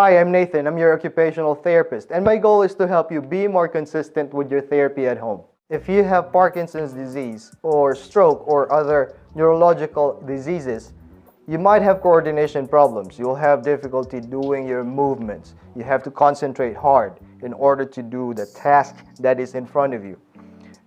Hi, I'm Nathan. I'm your occupational therapist, and my goal is to help you be more consistent with your therapy at home. If you have Parkinson's disease or stroke or other neurological diseases, you might have coordination problems. You'll have difficulty doing your movements. You have to concentrate hard in order to do the task that is in front of you.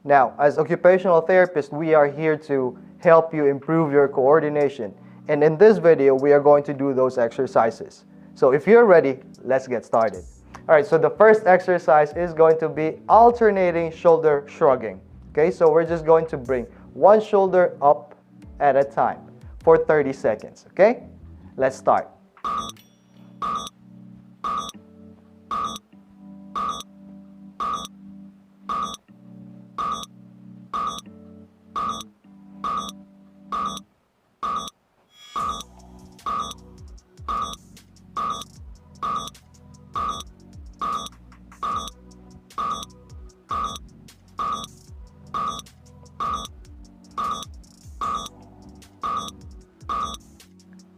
Now, as occupational therapists, we are here to help you improve your coordination. And in this video, we are going to do those exercises. So if you're ready, let's get started. All right, so the first exercise is going to be alternating shoulder shrugging. Okay, so we're just going to bring one shoulder up at a time for 30 seconds. Okay, let's start.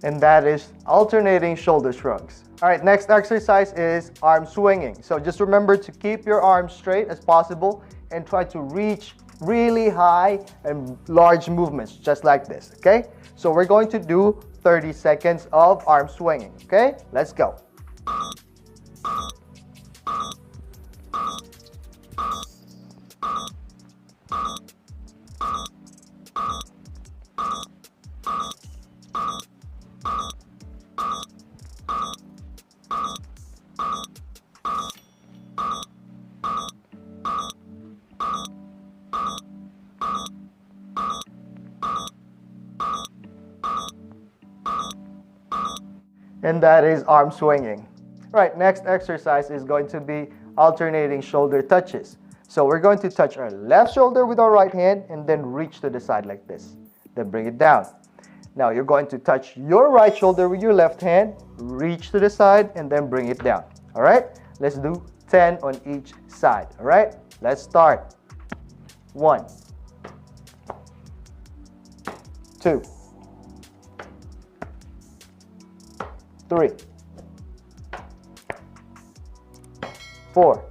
And that is alternating shoulder shrugs. All right, next exercise is arm swinging. So just remember to keep your arms straight as possible and try to reach really high and large movements, just like this, okay? So we're going to do 30 seconds of arm swinging, okay? Let's go. And that is arm swinging. Right, next exercise is going to be alternating shoulder touches. So we're going to touch our left shoulder with our right hand and then reach to the side like this. Then bring it down. Now you're going to touch your right shoulder with your left hand, reach to the side, and then bring it down. All right, let's do 10 on each side. All right, let's start. 1, 2, 3, 4,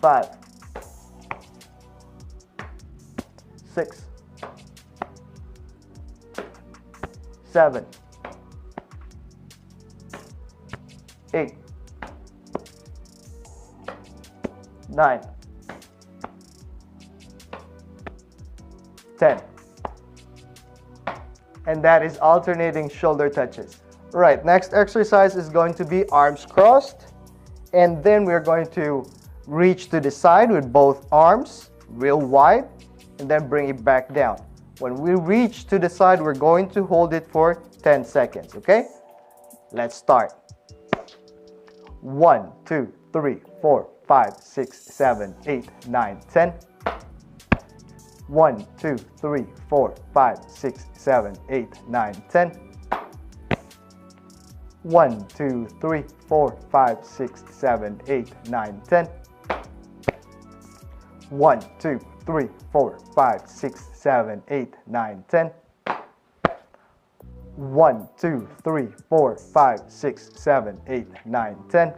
5, 6, 7, 8, 9, 10. And that is alternating shoulder touches. Right, next exercise is going to be arms crossed. And then we're going to reach to the side with both arms real wide and then bring it back down. When we reach to the side, we're going to hold it for 10 seconds, okay? Let's start. 1, 2, 3, 4, 5, 6, 7, 8, 9, 10. 1, 2, 3, 4, 5, 6, 7, 8, 9, 10. 1, 2, 3, 4, 5, 6, 7, 8, 9, 10. 1, 2, 3, 4, 5, 6, 7, 8, 9, 10. 1, 2, 3, 4, 5, 6, 7, 8, 9, 10.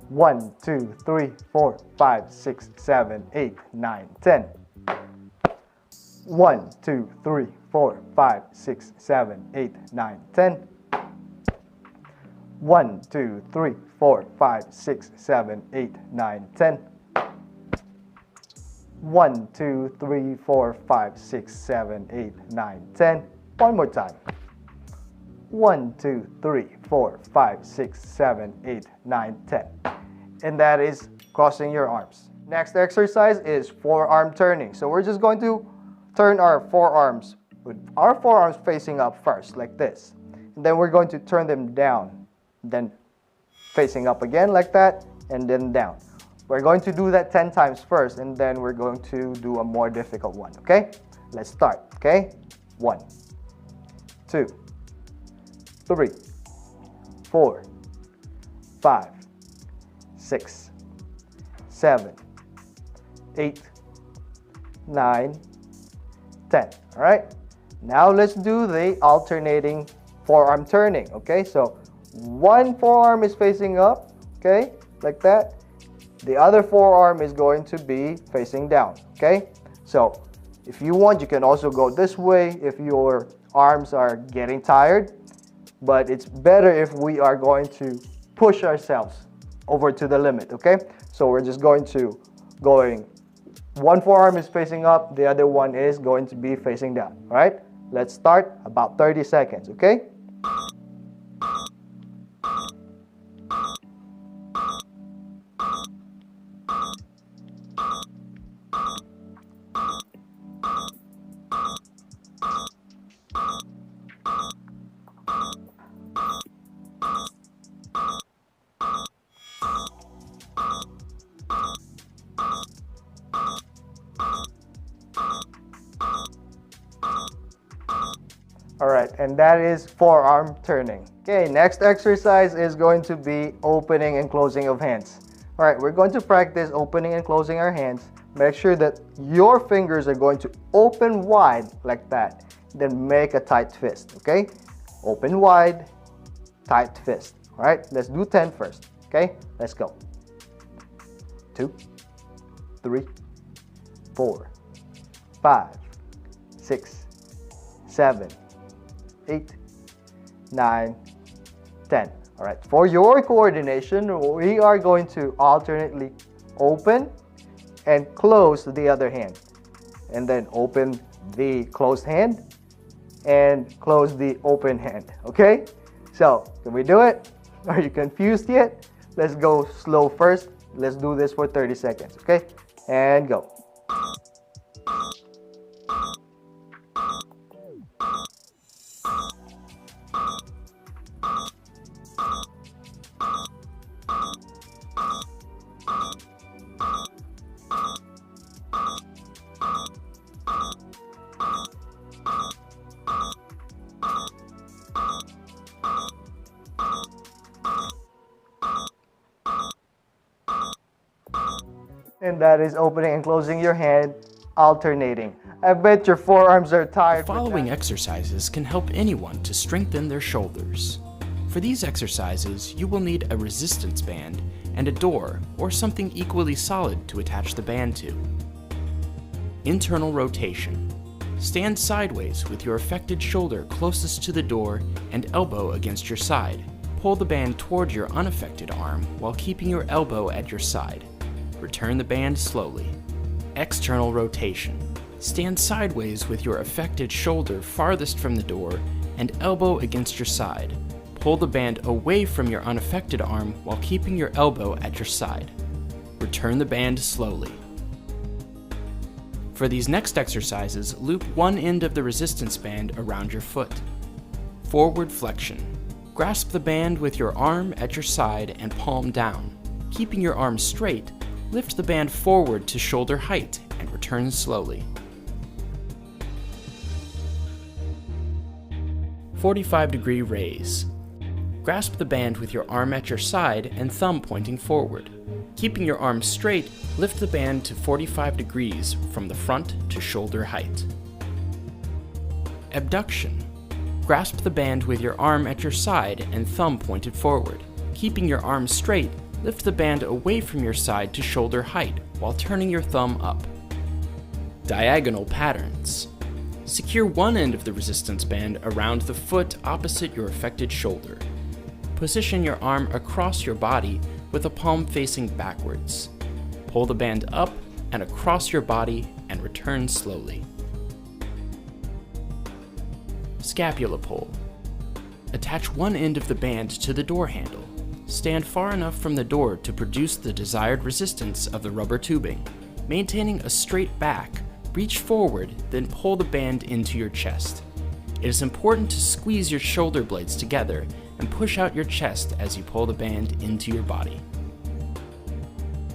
1, 2, 3, 4, 5, 6, 7, 8, 9, 10. 1, 2, 3, 4, 5, 6, 7, 8, 9, 10. 1, 2, 3, 4, 5, 6, 7, 8, 9, 10. 1, 2, 3, 4, 5, 6, 7, 8, 9, 10. One more time. 1, 2, 3, 4, 5, 6, 7, 8, 9, 10. And that is crossing your arms. Next exercise is forearm turning. So we're just going to turn our forearms with our forearms facing up first, like this. And then we're going to turn them down, then facing up again like that, and then down. We're going to do that 10 times first, and then we're going to do a more difficult one, okay? Let's start, okay? 1, 2, 3, 4, 5, 6, 7, 8, 9, 10. All right? Now let's do the alternating forearm turning, okay? So one forearm is facing up, okay, like that. The other forearm is going to be facing down, okay? So if you want, you can also go this way if your arms are getting tired, but it's better if we are going to push ourselves over to the limit, okay? So we're just going one forearm is facing up, the other one is going to be facing down, all right? Let's start about 30 seconds, okay? All right, and that is forearm turning. Okay, next exercise is going to be opening and closing of hands. All right, we're going to practice opening and closing our hands. Make sure that your fingers are going to open wide like that. Then make a tight fist, okay? Open wide, tight fist. All right, let's do 10 first, okay? Let's go. 2, 3, 4, 5, 6, 7, 8, 9, 10. All right, for your coordination, we are going to alternately open and close the other hand. And then open the closed hand and close the open hand, okay? So, can we do it? Are you confused yet? Let's go slow first. Let's do this for 30 seconds, okay? And go. And that is opening and closing your hand, alternating. I bet your forearms are tired. The following exercises can help anyone to strengthen their shoulders. For these exercises, you will need a resistance band and a door or something equally solid to attach the band to. Internal rotation. Stand sideways with your affected shoulder closest to the door and elbow against your side. Pull the band toward your unaffected arm while keeping your elbow at your side. Return the band slowly. External rotation. Stand sideways with your affected shoulder farthest from the door and elbow against your side. Pull the band away from your unaffected arm while keeping your elbow at your side. Return the band slowly. For these next exercises, loop one end of the resistance band around your foot. Forward flexion. Grasp the band with your arm at your side and palm down. Keeping your arm straight, lift the band forward to shoulder height and return slowly. 45-degree raise. Grasp the band with your arm at your side and thumb pointing forward. Keeping your arm straight, lift the band to 45 degrees from the front to shoulder height. Abduction. Grasp the band with your arm at your side and thumb pointed forward. Keeping your arm straight, lift the band away from your side to shoulder height while turning your thumb up. Diagonal patterns. Secure one end of the resistance band around the foot opposite your affected shoulder. Position your arm across your body with a palm facing backwards. Pull the band up and across your body and return slowly. Scapula pull. Attach one end of the band to the door handle. Stand far enough from the door to produce the desired resistance of the rubber tubing. Maintaining a straight back, reach forward, then pull the band into your chest. It is important to squeeze your shoulder blades together and push out your chest as you pull the band into your body.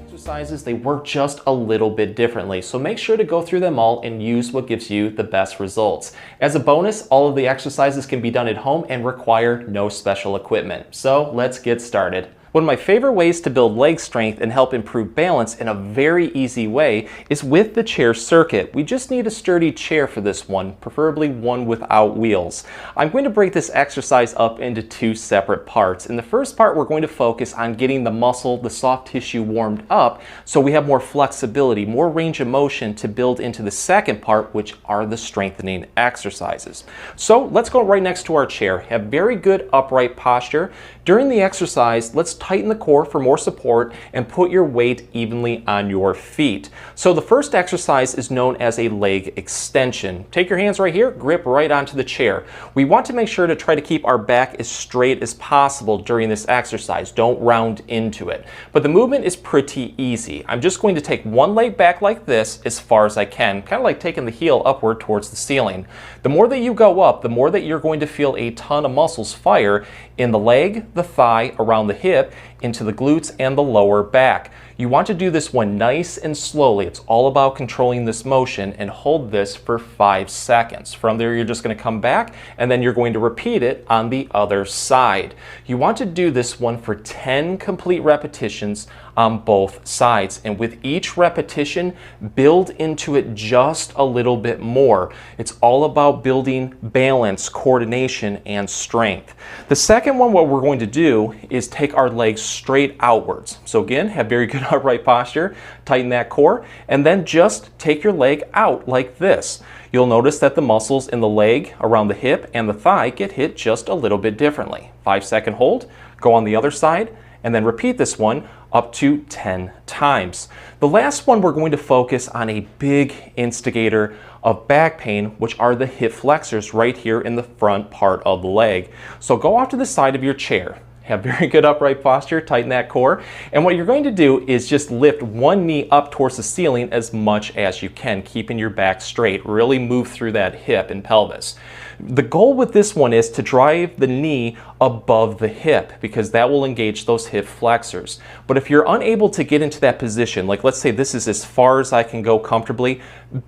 Exercises, they work just a little bit differently, so make sure to go through them all and use what gives you the best results. As a bonus, all of the exercises can be done at home and require no special equipment. So let's get started. One of my favorite ways to build leg strength and help improve balance in a very easy way is with the chair circuit. We just need a sturdy chair for this one, preferably one without wheels. I'm going to break this exercise up into two separate parts. In the first part, we're going to focus on getting the muscle, the soft tissue warmed up so we have more flexibility, more range of motion to build into the second part, which are the strengthening exercises. So let's go right next to our chair. Have very good upright posture. During the exercise, let's tighten the core for more support and put your weight evenly on your feet. So the first exercise is known as a leg extension. Take your hands right here, grip right onto the chair. We want to make sure to try to keep our back as straight as possible during this exercise. Don't round into it. But the movement is pretty easy. I'm just going to take one leg back like this as far as I can, kind of like taking the heel upward towards the ceiling. The more that you go up, the more that you're going to feel a ton of muscles fire in the leg, the thigh, around the hip, into the glutes and the lower back. You want to do this one nice and slowly. It's all about controlling this motion, and hold this for 5 seconds. From there, you're just going to come back and then you're going to repeat it on the other side. You want to do this one for 10 complete repetitions on both sides, and with each repetition, build into it just a little bit more. It's all about building balance, coordination, and strength. The second one, what we're going to do is take our legs straight outwards. So again, have very good upright posture, tighten that core, and then just take your leg out like this. You'll notice that the muscles in the leg, around the hip, and the thigh get hit just a little bit differently. 5-second hold, go on the other side, and then repeat this one up to 10 times. The last one, we're going to focus on a big instigator of back pain, which are the hip flexors right here in the front part of the leg. So go off to the side of your chair. Have very good upright posture, tighten that core, and what you're going to do is just lift one knee up towards the ceiling as much as you can, keeping your back straight. Really move through that hip and pelvis. The goal with this one is to drive the knee above the hip, because that will engage those hip flexors. But if you're unable to get into that position, like let's say this is as far as I can go comfortably,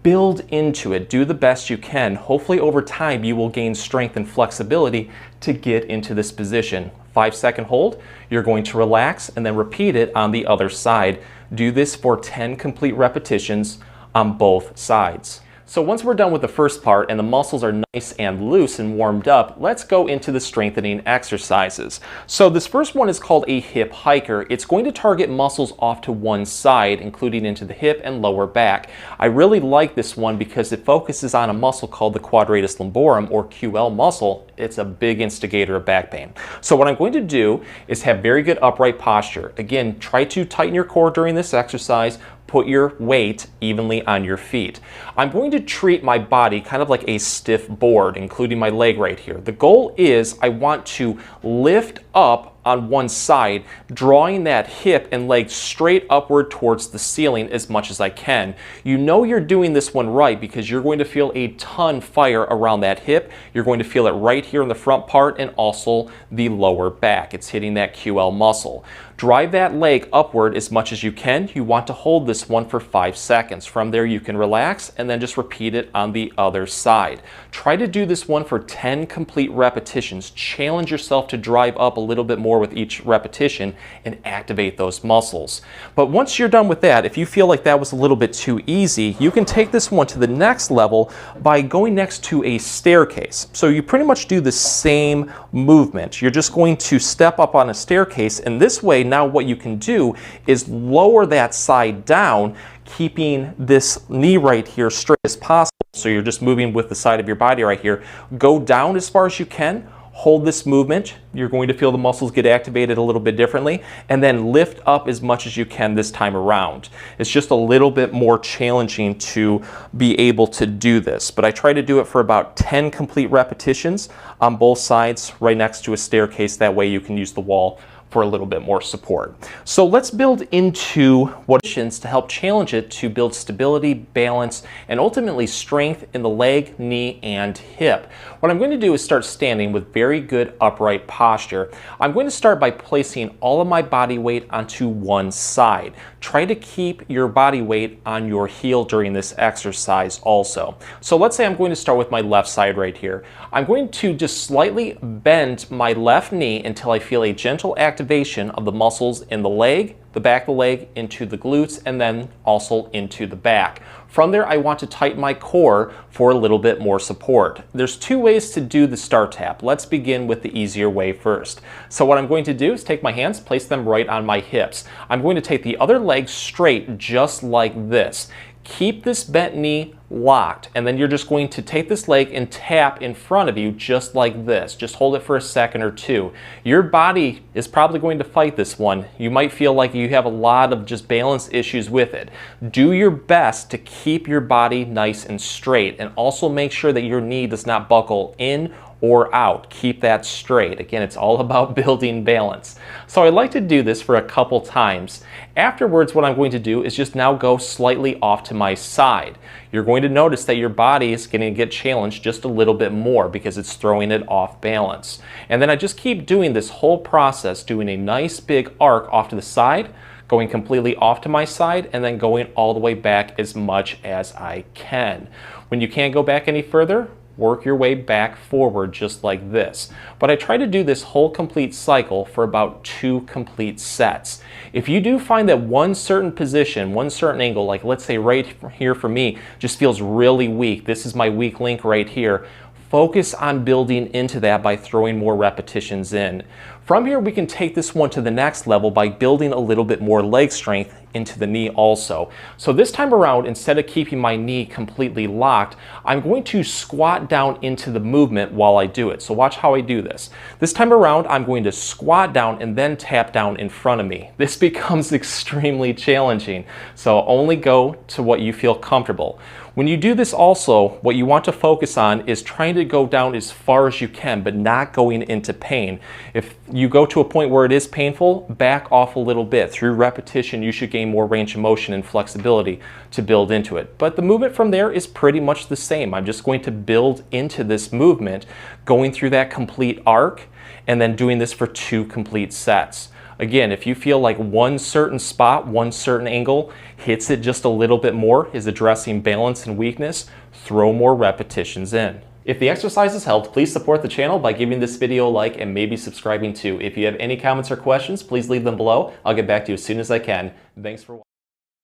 build into it. Do the best you can. Hopefully over time you will gain strength and flexibility to get into this position. 5-second hold, you're going to relax and then repeat it on the other side. Do this for 10 complete repetitions on both sides. So once we're done with the first part and the muscles are nice and loose and warmed up, let's go into the strengthening exercises. So this first one is called a hip hiker. It's going to target muscles off to one side, including into the hip and lower back. I really like this one because it focuses on a muscle called the quadratus lumborum, or QL muscle. It's a big instigator of back pain. So what I'm going to do is have very good upright posture. Again, try to tighten your core during this exercise. Put your weight evenly on your feet. I'm going to treat my body kind of like a stiff board, including my leg right here. The goal is I want to lift up on one side, drawing that hip and leg straight upward towards the ceiling as much as I can. You know you're doing this one right because you're going to feel a ton fire around that hip. You're going to feel it right here in the front part and also the lower back. It's hitting that QL muscle. Drive that leg upward as much as you can. You want to hold this one for 5 seconds. From there you can relax and then just repeat it on the other side. Try to do this one for 10 complete repetitions. Challenge yourself to drive up a little bit more with each repetition and activate those muscles. But once you're done with that, if you feel like that was a little bit too easy, you can take this one to the next level by going next to a staircase. So you pretty much do the same movement. You're just going to step up on a staircase, and this way now what you can do is lower that side down, keeping this knee right here straight as possible. So you're just moving with the side of your body right here. Go down as far as you can. Hold this movement. You're going to feel the muscles get activated a little bit differently, and then lift up as much as you can this time around. It's just a little bit more challenging to be able to do this, but I try to do it for about 10 complete repetitions on both sides right next to a staircase. That way you can use the wall for a little bit more support. So let's build into what to help challenge it to build stability, balance, and ultimately strength in the leg, knee, and hip. What I'm going to do is start standing with very good upright posture. I'm going to start by placing all of my body weight onto one side. Try to keep your body weight on your heel during this exercise also. So let's say I'm going to start with my left side right here. I'm going to just slightly bend my left knee until I feel a gentle activation activation of the muscles in the leg, the back of the leg, into the glutes, and then also into the back. From there, I want to tighten my core for a little bit more support. There's two ways to do the start tap. Let's begin with the easier way first. So what I'm going to do is take my hands, place them right on my hips. I'm going to take the other leg straight, just like this. Keep this bent knee locked, and then you're just going to take this leg and tap in front of you just like this. Just hold it for a second or two. Your body is probably going to fight this one. You might feel like you have a lot of just balance issues with it. Do your best to keep your body nice and straight, and also make sure that your knee does not buckle in or out. Keep that straight. Again, it's all about building balance. So I like to do this for a couple times. Afterwards, what I'm going to do is just now go slightly off to my side. You're going to notice that your body is going to get challenged just a little bit more because it's throwing it off balance. And then I just keep doing this whole process, doing a nice big arc off to the side, going completely off to my side, and then going all the way back as much as I can. When you can't go back any further, work your way back forward just like this. But I try to do this whole complete cycle for about 2 complete sets. If you do find that one certain position, one certain angle, like let's say right here for me, just feels really weak, this is my weak link right here, focus on building into that by throwing more repetitions in. From here, we can take this one to the next level by building a little bit more leg strength into the knee also. So this time around, instead of keeping my knee completely locked, I'm going to squat down into the movement while I do it. So watch how I do this. This time around, I'm going to squat down and then tap down in front of me. This becomes extremely challenging, so only go to what you feel comfortable. When you do this also, what you want to focus on is trying to go down as far as you can, but not going into pain. If you go to a point where it is painful, back off a little bit. Through repetition, you should gain more range of motion and flexibility to build into it. But the movement from there is pretty much the same. I'm just going to build into this movement, going through that complete arc, and then doing this for 2 complete sets. Again, if you feel like one certain spot, one certain angle hits it just a little bit more, is addressing balance and weakness, throw more repetitions in. If the exercises helped, please support the channel by giving this video a like and maybe subscribing too. If you have any comments or questions, please leave them below. I'll get back to you as soon as I can. Thanks for watching.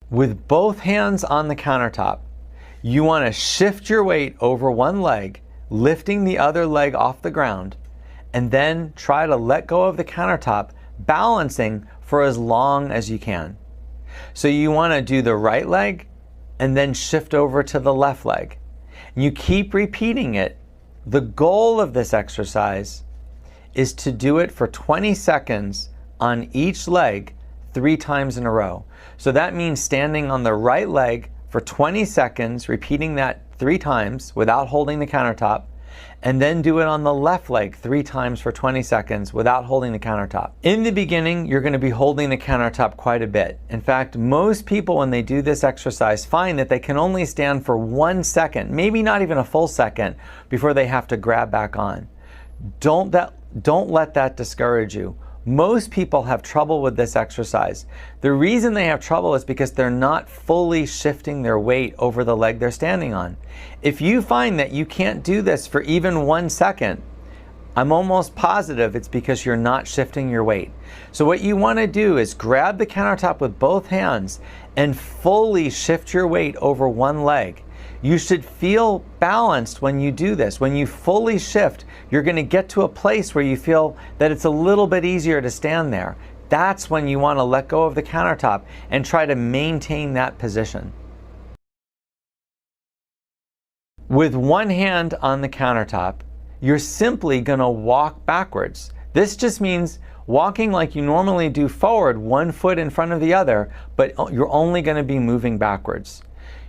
With both hands on the countertop, you want to shift your weight over one leg, lifting the other leg off the ground, and then try to let go of the countertop, balancing for as long as you can. So you want to do the right leg and then shift over to the left leg. You keep repeating it. The goal of this exercise is to do it for 20 seconds on each leg 3 times in a row. So that means standing on the right leg for 20 seconds, repeating that 3 times without holding the countertop, and then do it on the left leg 3 times for 20 seconds without holding the countertop. In the beginning, you're going to be holding the countertop quite a bit. In fact, most people when they do this exercise find that they can only stand for 1 second, maybe not even a full second, before they have to grab back on. Don't let that discourage you. Most people have trouble with this exercise. The reason they have trouble is because they're not fully shifting their weight over the leg they're standing on. If you find that you can't do this for even 1 second, I'm almost positive it's because you're not shifting your weight. So what you want to do is grab the countertop with both hands and fully shift your weight over one leg. You should feel balanced when you do this. When you fully shift, you're going to get to a place where you feel that it's a little bit easier to stand there. That's when you want to let go of the countertop and try to maintain that position. With one hand on the countertop, you're simply going to walk backwards. This just means walking like you normally do forward, 1 foot in front of the other, but you're only going to be moving backwards.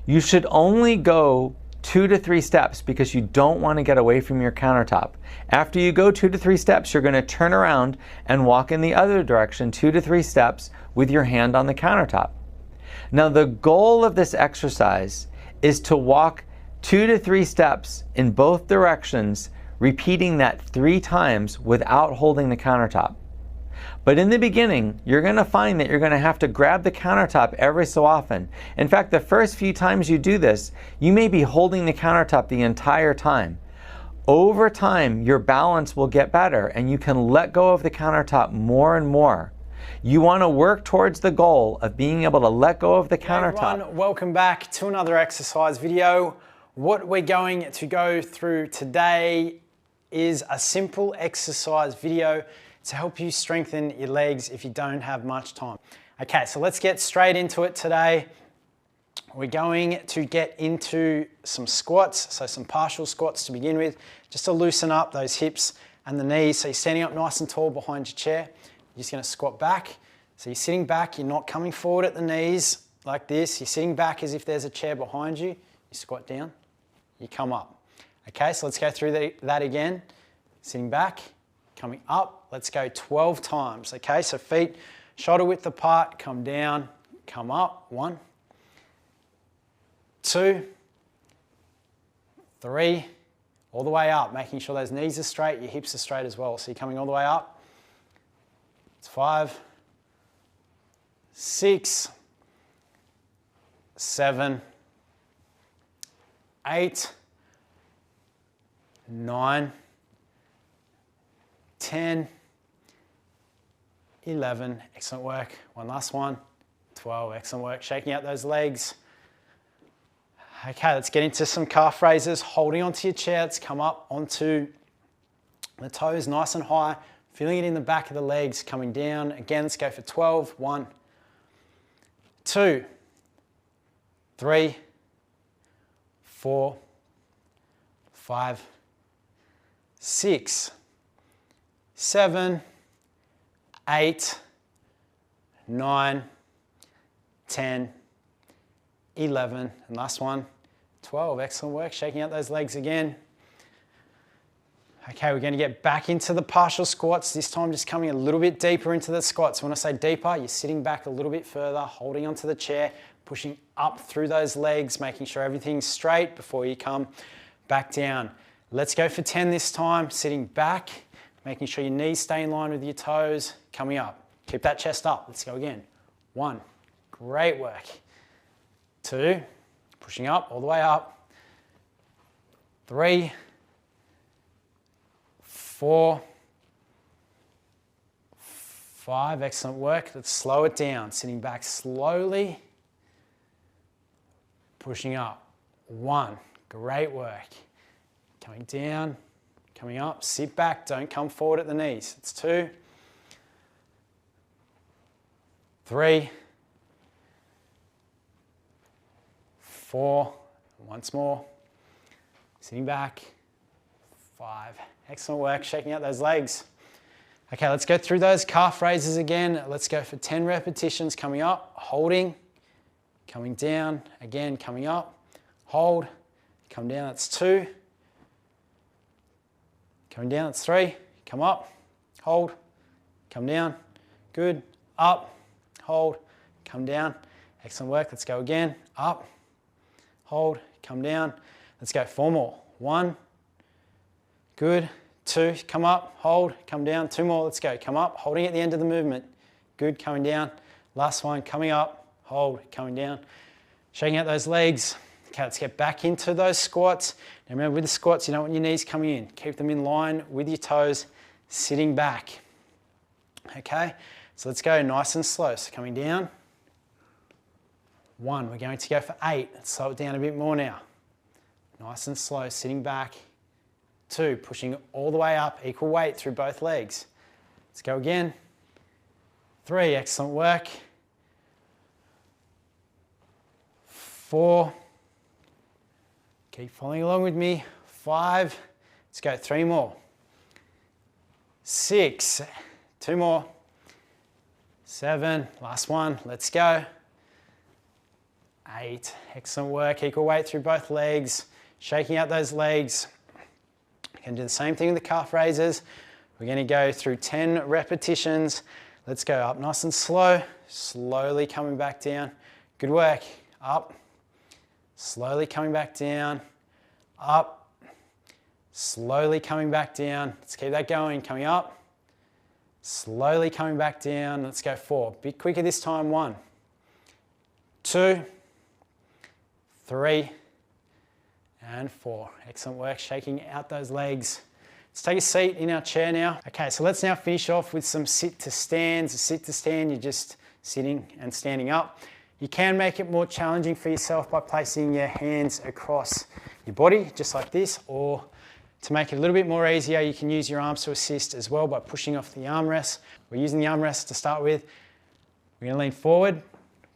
You should only go 2 to 3 steps because you don't want to get away from your countertop. After you go 2 to 3 steps, you're going to turn around and walk in the other direction 2 to 3 steps with your hand on the countertop. Now the goal of this exercise is to walk 2 to 3 steps in both directions, repeating that 3 times without holding the countertop. But in the beginning, you're going to find that you're going to have to grab the countertop every so often. In fact, the first few times you do this, you may be holding the countertop the entire time. Over time, your balance will get better and you can let go of the countertop more and more. You want to work towards the goal of being able to let go of the countertop. Hey everyone, welcome back to another exercise video. What we're going to go through today is a simple exercise video to help you strengthen your legs if you don't have much time. Okay, so let's get straight into it today. We're going to get into some squats, so some partial squats to begin with, just to loosen up those hips and the knees. So you're standing up nice and tall behind your chair. You're just going to squat back. So you're sitting back, you're not coming forward at the knees like this. You're sitting back as if there's a chair behind you. You squat down, you come up. Okay, so let's go through that again. Sitting back, coming up. Let's go 12 times. Okay, so feet shoulder width apart, come down, come up. 1, 2, 3, all the way up, making sure those knees are straight, your hips are straight as well. So you're coming all the way up. It's 5, 6, 7, 8, 9, 10, 11, excellent work. One last one, 12, excellent work. Shaking out those legs. Okay, let's get into some calf raises. Holding onto your chair, let's come up onto the toes nice and high, feeling it in the back of the legs, coming down. Again, let's go for 12. 1, 2, 3, 4, 5, 6, 7, 8, 9, 10, 11, and last one, 12. Excellent work. Shaking out those legs again. Okay, we're going to get back into the partial squats. This time just coming a little bit deeper into the squats. When I say deeper, you're sitting back a little bit further, holding onto the chair, pushing up through those legs, making sure everything's straight before you come back down. Let's go for 10 this time. Sitting back, making sure your knees stay in line with your toes, coming up. Keep that chest up. Let's go again. 1, great work. 2, pushing up, all the way up. 3, 4, 5, excellent work. Let's slow it down. Sitting back slowly, pushing up. 1, great work. Coming down, coming up, sit back, don't come forward at the knees. It's 2, 3, 4, once more, sitting back, 5, excellent work, shaking out those legs. Okay, let's go through those calf raises again. Let's go for 10 repetitions, coming up, holding, coming down, again, coming up, hold, come down, that's 2, coming down, that's 3, come up, hold, come down, good, up, hold, come down, excellent work, let's go again, up, hold, come down. Let's go 4 more. 1, good. 2, come up, hold, come down. 2 more, let's go. Come up, holding at the end of the movement. Good, coming down. Last one, coming up, hold, coming down. Shaking out those legs. Okay, let's get back into those squats. Now remember, with the squats, you don't want your knees coming in. Keep them in line with your toes, sitting back. Okay, so let's go nice and slow. So coming down. 1, we're going to go for 8. Let's slow it down a bit more now. Nice and slow, sitting back. 2, pushing all the way up, equal weight through both legs. Let's go again. 3, excellent work. 4, keep following along with me. 5, let's go 3 more. 6, 2 more. 7, last one, let's go. 8, excellent work, equal weight through both legs, shaking out those legs. You can do the same thing with the calf raises. We're going to go through 10 repetitions. Let's go up nice and slow, slowly coming back down. Good work, up, slowly coming back down, up, slowly coming back down. Let's keep that going, coming up, slowly coming back down. Let's go 4, bit quicker this time. 1, 2, 3, and 4. Excellent work, shaking out those legs. Let's take a seat in our chair now. Okay, so let's now finish off with some sit to stands. A sit to stand, you're just sitting and standing up. You can make it more challenging for yourself by placing your hands across your body, just like this, or to make it a little bit more easier, you can use your arms to assist as well by pushing off the armrest. We're using the armrest to start with. We're gonna lean forward,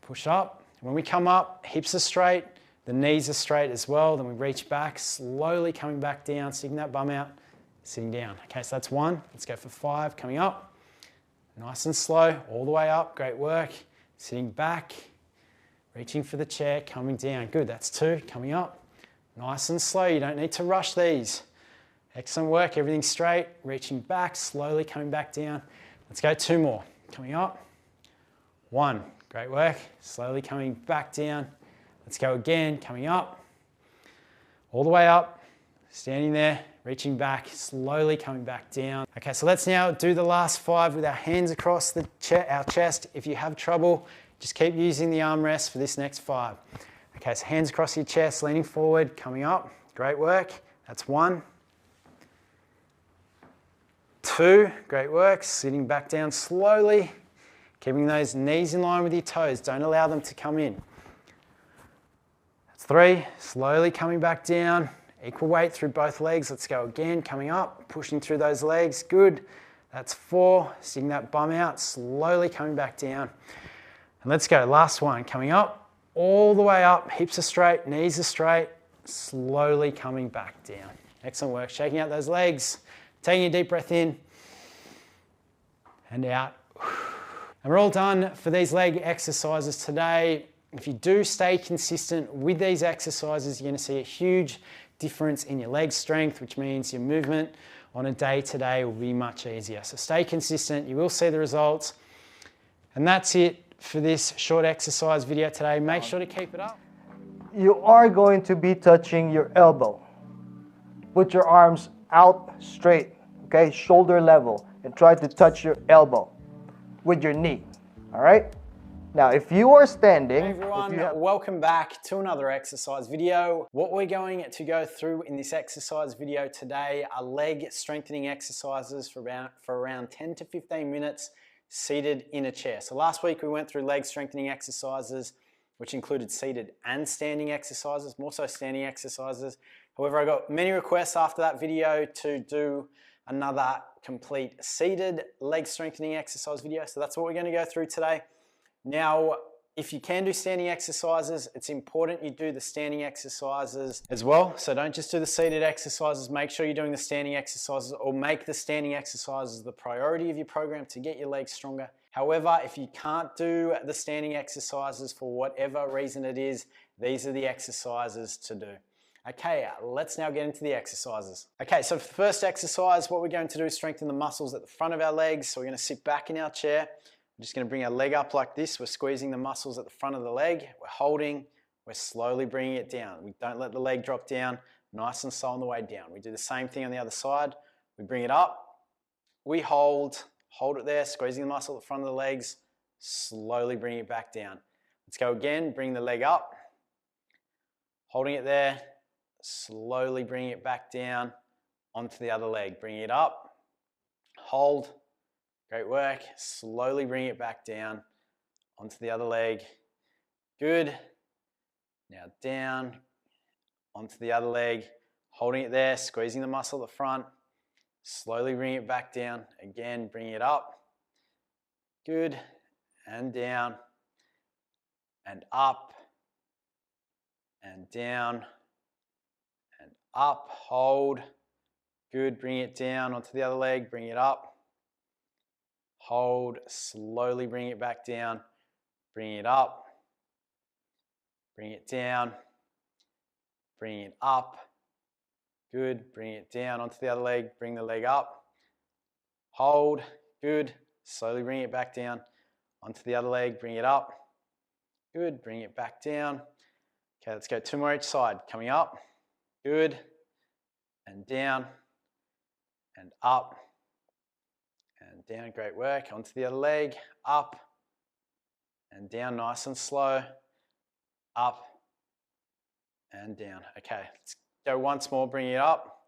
push up. When we come up, hips are straight, the knees are straight as well. Then we reach back, slowly coming back down, sticking that bum out, sitting down. Okay, so that's 1. Let's go for 5, coming up. Nice and slow, all the way up, great work. Sitting back, reaching for the chair, coming down. Good, that's 2, coming up. Nice and slow, you don't need to rush these. Excellent work, everything's straight, reaching back, slowly coming back down. Let's go 2 more, coming up. 1, great work, slowly coming back down. Let's go again, coming up, all the way up, standing there, reaching back, slowly coming back down. Okay, so let's now do the last 5 with our hands across our chest. If you have trouble, just keep using the armrest for this next 5. Okay, so hands across your chest, leaning forward, coming up, great work. That's 1. 2, great work, sitting back down slowly, keeping those knees in line with your toes. Don't allow them to come in. That's 3, slowly coming back down, equal weight through both legs. Let's go again, coming up, pushing through those legs, good. That's 4, sitting that bum out, slowly coming back down. And let's go, last one, coming up, all the way up, hips are straight, knees are straight, slowly coming back down. Excellent work, shaking out those legs. Taking a deep breath in and out. And we're all done for these leg exercises today. If you do stay consistent with these exercises, you're going to see a huge difference in your leg strength, which means your movement on a day-to-day will be much easier. So stay consistent, you will see the results. And that's it for this short exercise video today. Make sure to keep it up. You are going to be touching your elbow. Put your arms out straight, okay, shoulder level, and try to touch your elbow with your knee, all right? Now, if you are standing... Hey everyone, welcome back to another exercise video. What we're going to go through in this exercise video today are leg strengthening exercises for around 10 to 15 minutes seated in a chair. So last week we went through leg strengthening exercises, which included seated and standing exercises, more so standing exercises. However, I got many requests after that video to do another complete seated leg strengthening exercise video. So that's what we're going to go through today. Now, if you can do standing exercises, it's important you do the standing exercises as well. So don't just do the seated exercises, make sure you're doing the standing exercises, or make the standing exercises the priority of your program to get your legs stronger. However, if you can't do the standing exercises for whatever reason it is, these are the exercises to do. Okay, let's now get into the exercises. Okay, so for the first exercise, what we're going to do is strengthen the muscles at the front of our legs. So we're going to sit back in our chair. We're just going to bring our leg up like this. We're squeezing the muscles at the front of the leg. We're holding. We're slowly bringing it down. We don't let the leg drop down. Nice and slow on the way down. We do the same thing on the other side. We bring it up. We hold it there, squeezing the muscle at the front of the legs. Slowly bring it back down. Let's go again. Bring the leg up. Holding it there. Slowly bring it back down onto the other leg. Bring it up. Hold. Great work. Slowly bring it back down onto the other leg. Good. Now down onto the other leg. Holding it there, squeezing the muscle at the front. Slowly bring it back down. Again, bring it up. Good. And down. And up. And down. And up. Hold. Good. Bring it down onto the other leg. Bring it up. Hold, slowly bring it back down, bring it up, bring it down, bring it up, good, bring it down onto the other leg, bring the leg up, hold, good, slowly bring it back down, onto the other leg, bring it up, good, bring it back down. Okay, let's go 2 more each side, coming up, good, and down, and up, and down, great work. Onto the other leg, up and down, nice and slow, up and down. Okay, let's Go once more, bring it up.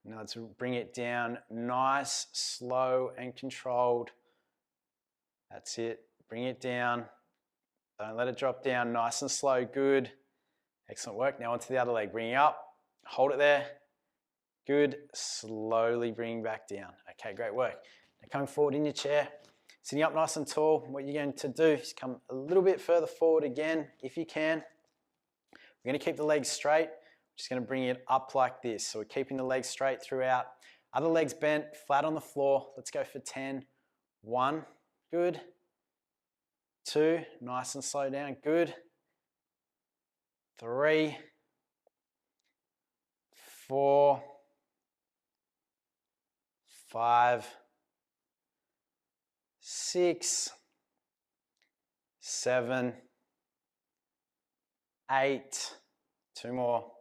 Now let's bring it down, nice, slow and controlled. That's it, bring it down. Don't let it drop down, nice and slow, good. Excellent work, now onto the other leg, bring it up, hold it there. Good, slowly bring back down. Okay, great work. Now coming forward in your chair, sitting up nice and tall, what you're going to do is come a little bit further forward again, if you can. We're going to keep the legs straight. We're just going to bring it up like this. So we're keeping the legs straight throughout. Other legs bent, flat on the floor. Let's go for 10. 1, good. 2, nice and slow down, good. 3, 4, 5, 6, 7, 8, 2 more,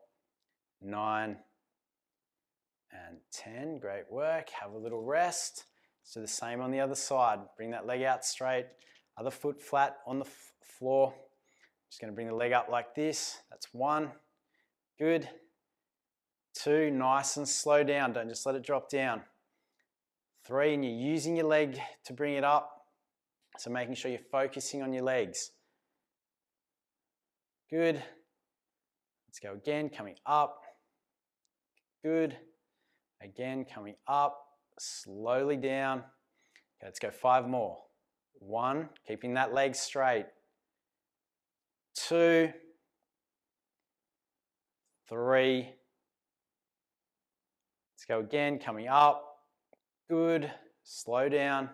9, and 10. Great work. Have a little rest. Let's do the same on the other side. Bring that leg out straight. Other foot flat on the floor. Just going to bring the leg up like this. That's 1. Good. 2. Nice and slow down. Don't just let it drop down. 3. And you're using your leg to bring it up. So making sure you're focusing on your legs. Good. Let's go again. Coming up. Good. Again, coming up. Slowly down. Okay, let's go 5 more. 1, keeping that leg straight. 2, 3. Let's go again, coming up. Good, slow down.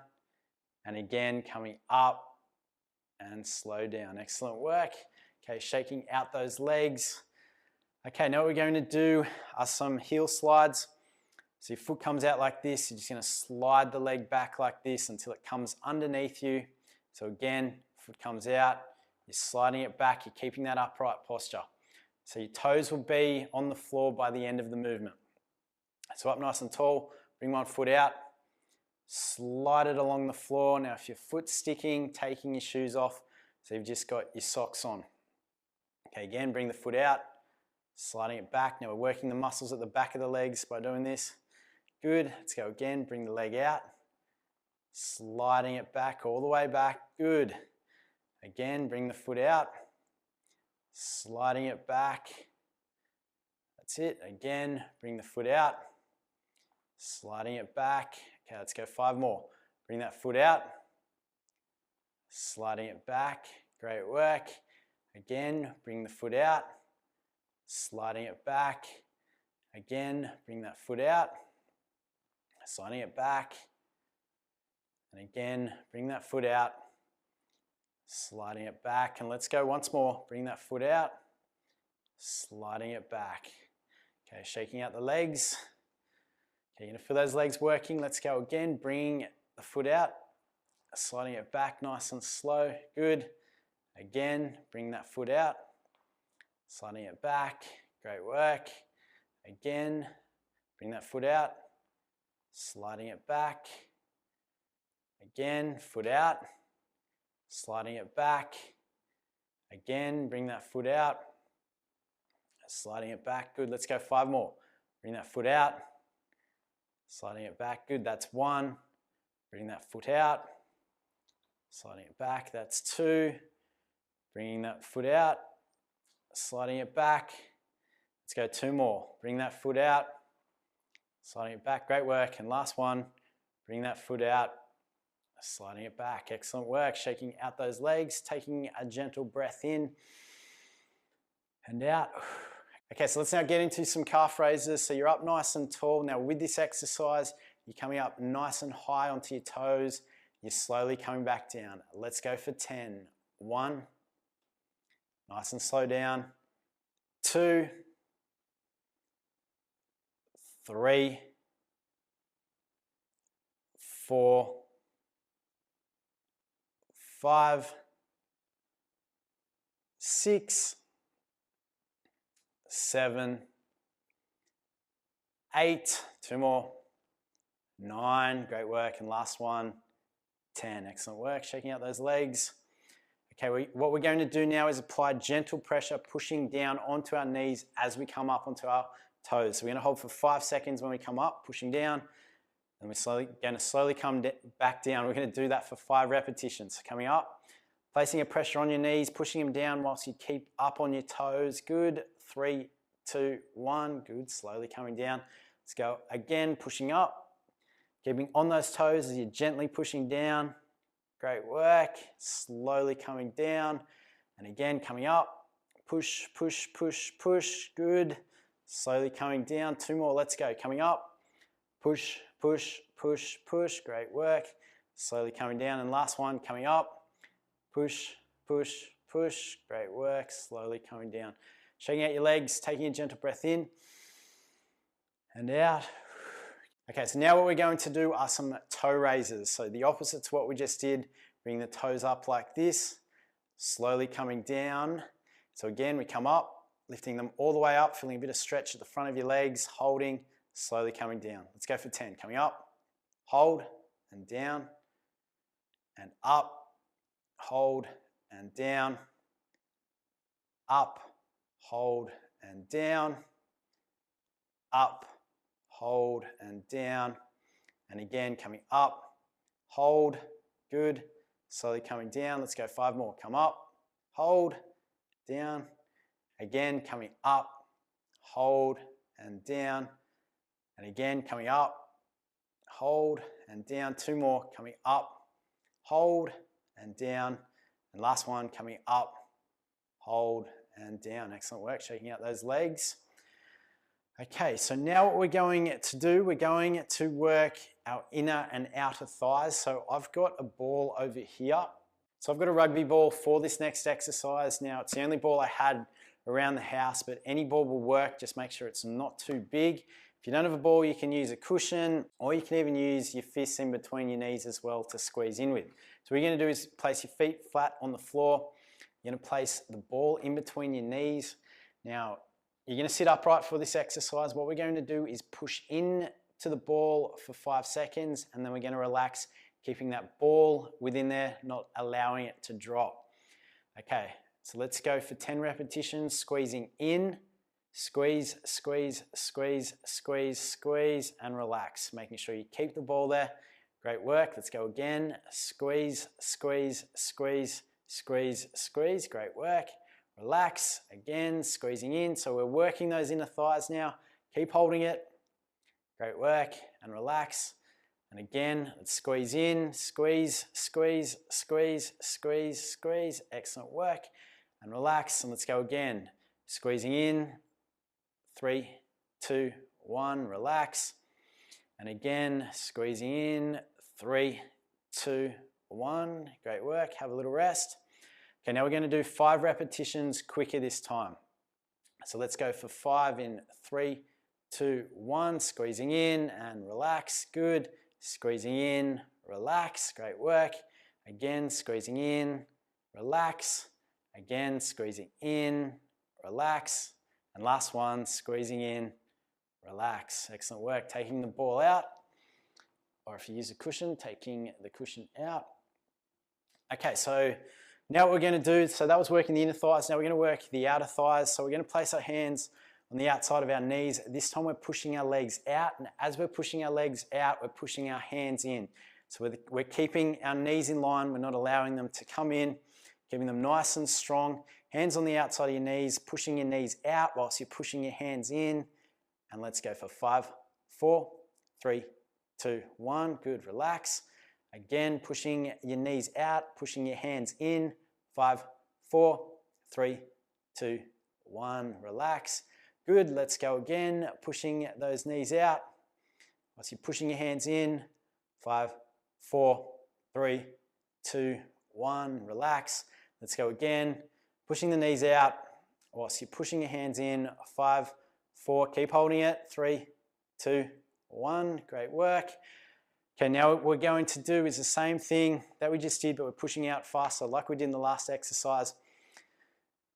And again, coming up and slow down. Excellent work. Okay, shaking out those legs. Okay, now what we're going to do are some heel slides. So your foot comes out like this, you're just going to slide the leg back like this until it comes underneath you. So again, foot comes out, you're sliding it back, you're keeping that upright posture. So your toes will be on the floor by the end of the movement. So up nice and tall, bring one foot out, slide it along the floor. Now if your foot's sticking, taking your shoes off, so you've just got your socks on. Okay, again, bring the foot out, sliding it back. Now we're working the muscles at the back of the legs by doing this. Good, let's go again, bring the leg out, sliding it back, all the way back, good. Again, bring the foot out, sliding it back, that's it. Again, bring the foot out, sliding it back. Okay, let's go 5 more. Bring that foot out, sliding it back, great work. Again, bring the foot out, sliding it back. Again, bring that foot out, sliding it back, and again, bring that foot out, sliding it back, and let's go once more. Bring that foot out, sliding it back. Okay, shaking out the legs. Okay, you're gonna feel those legs working. Let's go again. Bring the foot out, sliding it back nice and slow. Good. Again, bring that foot out, sliding it back. Great work. Again, bring that foot out, sliding it back. Again, foot out, sliding it back. Again, bring that foot out, sliding it back. Good, let's go 5 more. Bring that foot out, sliding it back. Good, that's 1. Bring that foot out, sliding it back. That's 2. Bringing that foot out, sliding it back. Let's go 2 more. Bring that foot out, sliding it back. Great work. And last one, bring that foot out, sliding it back. Excellent work. Shaking out those legs, taking a gentle breath in and out. Okay, so let's now get into some calf raises. So you're up nice and tall. Now with this exercise, you're coming up nice and high onto your toes. You're slowly coming back down. Let's go for 10. 1, nice and slow down. 2, 3, 4, 5, 6, 7, 8, 2 more, 9, great work, and last one, 10, excellent work, shaking out those legs. Okay, what we're going to do now is apply gentle pressure, pushing down onto our knees as we come up onto our toes. So we're gonna hold for 5 seconds when we come up, pushing down, and we're gonna slowly come back down. We're gonna do that for 5 repetitions. So coming up, placing a pressure on your knees, pushing them down whilst you keep up on your toes. Good, 3, 2, 1, good, slowly coming down. Let's go again, pushing up, keeping on those toes as you're gently pushing down. Great work, slowly coming down, and again, coming up, push, push, push, push, good. Slowly coming down, 2 more, let's go, coming up, push, push, push, push, great work. Slowly coming down, and last one, coming up, push, push, push, great work. Slowly coming down. Shaking out your legs, taking a gentle breath in and out. Okay, so now what we're going to do are some toe raises. So the opposite to what we just did, bring the toes up like this, slowly coming down. So again, we come up, lifting them all the way up, feeling a bit of stretch at the front of your legs, holding, slowly coming down. Let's go for 10. Coming up, hold, and down, and up, hold, and down, up, hold, and down, up, hold, and down, and again coming up, hold, good, slowly coming down. Let's go 5 more. Come up, hold, down, again coming up, hold, and down, and again coming up, hold, and down. 2 more. Coming up, hold, and down, and last one coming up, hold, and down. Excellent work, shaking out those legs. Okay, so now what we're going to do, we're going to work our inner and outer thighs. So I've got a ball over here. So I've got a rugby ball for this next exercise. Now it's the only ball I had around the house, but any ball will work. Just make sure it's not too big. If you don't have a ball, you can use a cushion, or you can even use your fists in between your knees as well to squeeze in with. So what you're gonna do is place your feet flat on the floor. You're gonna place the ball in between your knees. Now, you're gonna sit upright for this exercise. What we're going to do is push in to the ball for 5 seconds, and then we're gonna relax, keeping that ball within there, not allowing it to drop. Okay, so let's go for 10 repetitions, squeezing in, squeeze, squeeze, squeeze, squeeze, squeeze, and relax, making sure you keep the ball there. Great work, let's go again. Squeeze, squeeze, squeeze, squeeze, squeeze, great work. Relax, again, squeezing in. So we're working those inner thighs now. Keep holding it. Great work, and relax. And again, let's squeeze in, squeeze, squeeze, squeeze, squeeze, squeeze. Excellent work. And relax, and let's go again. Squeezing in, 3, 2, 1, relax. And again, squeezing in, 3, 2, 1. Great work, have a little rest. Okay, now we're going to do 5 repetitions quicker this time. So let's go for 5 in 3, 2, 1. Squeezing in and relax, good. Squeezing in, relax, great work. Again, squeezing in, relax. Again, squeezing in, relax. And last one, squeezing in, relax. Excellent work. Taking the ball out, or if you use a cushion, taking the cushion out. Okay, so now what we're going to do, so that was working the inner thighs. Now we're going to work the outer thighs. So we're going to place our hands on the outside of our knees. This time we're pushing our legs out, and as we're pushing our legs out, we're pushing our hands in. So we're keeping our knees in line. We're not allowing them to come in, keeping them nice and strong. Hands on the outside of your knees, pushing your knees out whilst you're pushing your hands in. And let's go for 5, 4, 3, 2, 1. Good, relax. Again, pushing your knees out, pushing your hands in. 5, 4, 3, 2, 1. Relax. Good, let's go again. Pushing those knees out. Whilst you're pushing your hands in. 5, 4, 3, 2, 1. Relax. Let's go again. Pushing the knees out. Whilst you're pushing your hands in. 5, 4, keep holding it. 3, 2, 1. Great work. Okay, now what we're going to do is the same thing that we just did, but we're pushing out faster like we did in the last exercise.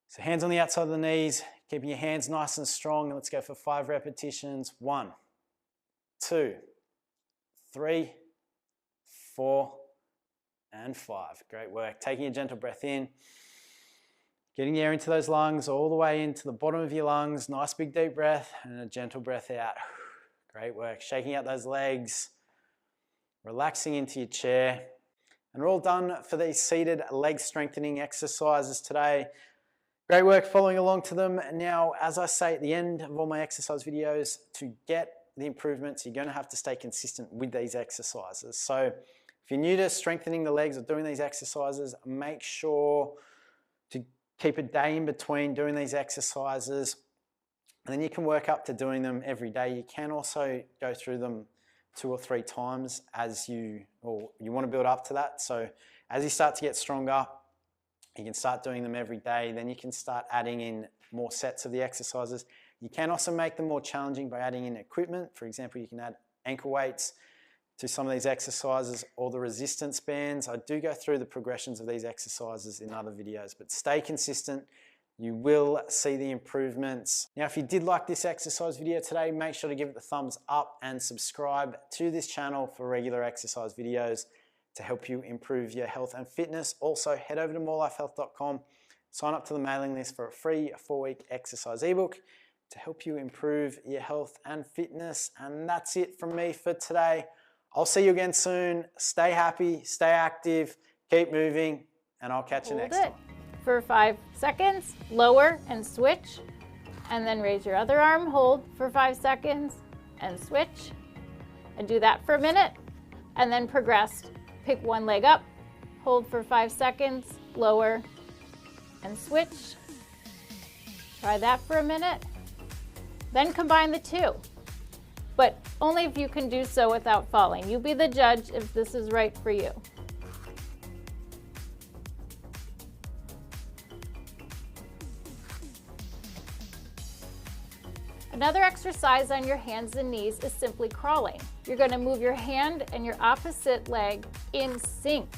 So hands on the outside of the knees, keeping your hands nice and strong. And let's go for 5 repetitions. 1, 2, 3, 4, and 5. Great work. Taking a gentle breath in Getting air into those lungs, all the way into the bottom of your lungs. Nice big deep breath and a gentle breath out. Great work. Shaking out those legs, relaxing into your chair. And we're all done for these seated leg strengthening exercises today. Great work following along to them. Now, as I say at the end of all my exercise videos, to get the improvements, you're going to have to stay consistent with these exercises. So if you're new to strengthening the legs or doing these exercises, make sure to keep a day in between doing these exercises, and then you can work up to doing them every day. You can also go through them 2 or 3 times as you want to build up to that. So as you start to get stronger, you can start doing them every day. Then you can start adding in more sets of the exercises. You can also make them more challenging by adding in equipment. For example, you can add ankle weights to some of these exercises or the resistance bands. I do go through the progressions of these exercises in other videos, but stay consistent. You will see the improvements. Now, if you did like this exercise video today, make sure to give it the thumbs up and subscribe to this channel for regular exercise videos to help you improve your health and fitness. Also, head over to morelifehealth.com, sign up to the mailing list for a free 4-week exercise ebook to help you improve your health and fitness. And that's it from me for today. I'll see you again soon. Stay happy, stay active, keep moving, and I'll catch you next time. For 5 seconds, lower and switch, and then raise your other arm, hold for 5 seconds and switch, and do that for a minute, and then progress. Pick one leg up, hold for 5 seconds, lower and switch. Try that for a minute, then combine the two, but only if you can do so without falling. You be the judge if this is right for you. Another exercise on your hands and knees is simply crawling. You're going to move your hand and your opposite leg in sync.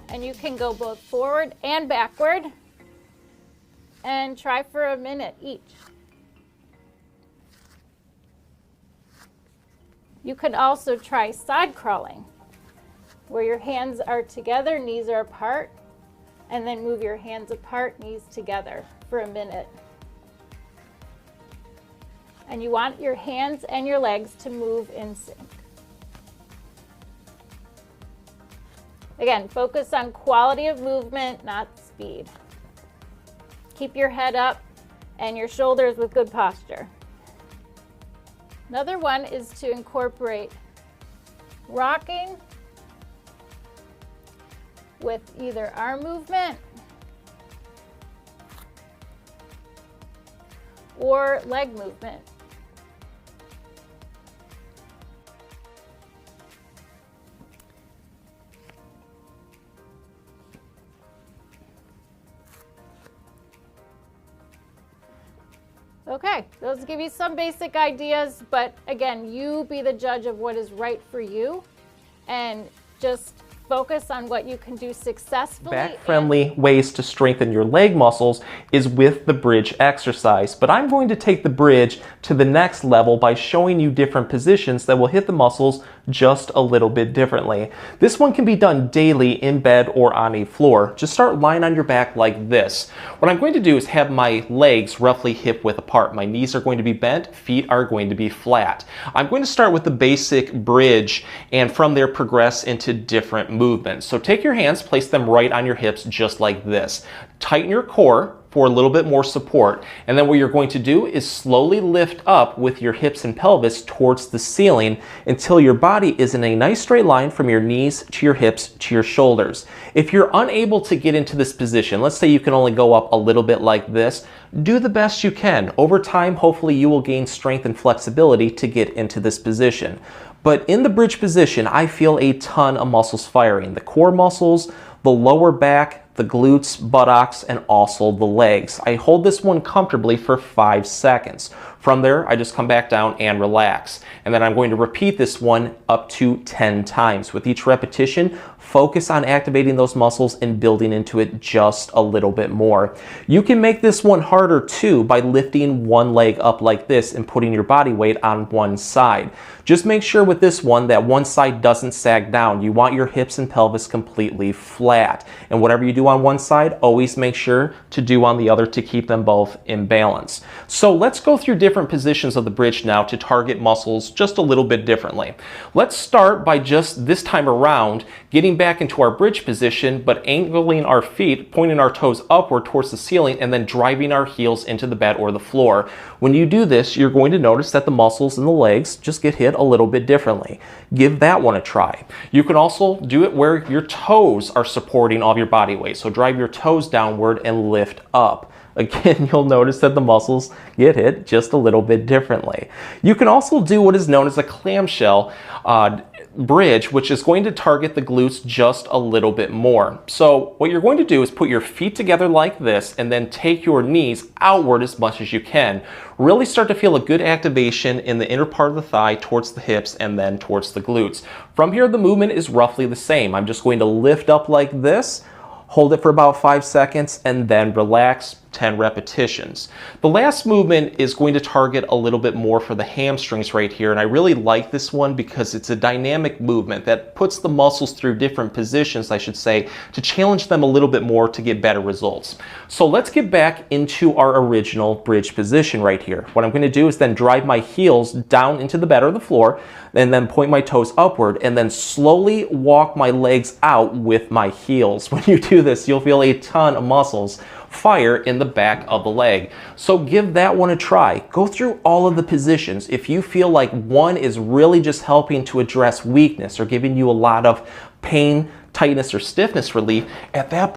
And you can go both forward and backward and try for a minute each. You can also try side crawling, where your hands are together, knees are apart, and then move your hands apart, knees together for a minute. And you want your hands and your legs to move in sync. Again, focus on quality of movement, not speed. Keep your head up and your shoulders with good posture. Another one is to incorporate rocking with either arm movement or leg movement. Okay, those give you some basic ideas, but again, you be the judge of what is right for you and just focus on what you can do successfully. Back-friendly ways to strengthen your leg muscles is with the bridge exercise, but I'm going to take the bridge to the next level by showing you different positions that will hit the muscles just a little bit differently. This one can be done daily in bed or on a floor. Just start lying on your back like this. What I'm going to do is have my legs roughly hip width apart. My knees are going to be bent, feet are going to be flat. I'm going to start with the basic bridge and from there progress into different movements. So take your hands, place them right on your hips just like this. Tighten your core for a little bit more support. And then what you're going to do is slowly lift up with your hips and pelvis towards the ceiling until your body is in a nice straight line from your knees to your hips to your shoulders. If you're unable to get into this position, let's say you can only go up a little bit like this, do the best you can. Over time, hopefully you will gain strength and flexibility to get into this position. But in the bridge position, I feel a ton of muscles firing. The core muscles, the lower back, the glutes, buttocks, and also the legs. I hold this one comfortably for 5 seconds. From there, I just come back down and relax. And then I'm going to repeat this one up to 10 times. With each repetition, focus on activating those muscles and building into it just a little bit more. You can make this one harder too by lifting one leg up like this and putting your body weight on one side. Just make sure with this one that one side doesn't sag down. You want your hips and pelvis completely flat. And whatever you do on one side, always make sure to do on the other to keep them both in balance. So let's go through different positions of the bridge now to target muscles just a little bit differently. Let's start by just this time around getting back into our bridge position, but angling our feet, pointing our toes upward towards the ceiling, and then driving our heels into the bed or the floor. When you do this, you're going to notice that the muscles in the legs just get hit a little bit differently. Give that one a try. You can also do it where your toes are supporting all of your body weight. So drive your toes downward and lift up. Again, you'll notice that the muscles get hit just a little bit differently. You can also do what is known as a clamshell bridge, which is going to target the glutes just a little bit more. So what you're going to do is put your feet together like this and then take your knees outward as much as you can. Really start to feel a good activation in the inner part of the thigh towards the hips and then towards the glutes. From here, the movement is roughly the same. I'm just going to lift up like this, hold it for about 5 seconds, and then relax, 10 repetitions. The last movement is going to target a little bit more for the hamstrings right here, and I really like this one because it's a dynamic movement that puts the muscles through different positions, I should say, to challenge them a little bit more to get better results. So let's get back into our original bridge position right here. What I'm going to do is then drive my heels down into the bed or the floor, and then point my toes upward, and then slowly walk my legs out with my heels. When you do this, you'll feel a ton of muscles fire in the back of the leg. So give that one a try. Go through all of the positions. If you feel like one is really just helping to address weakness or giving you a lot of pain, tightness, or stiffness relief, at that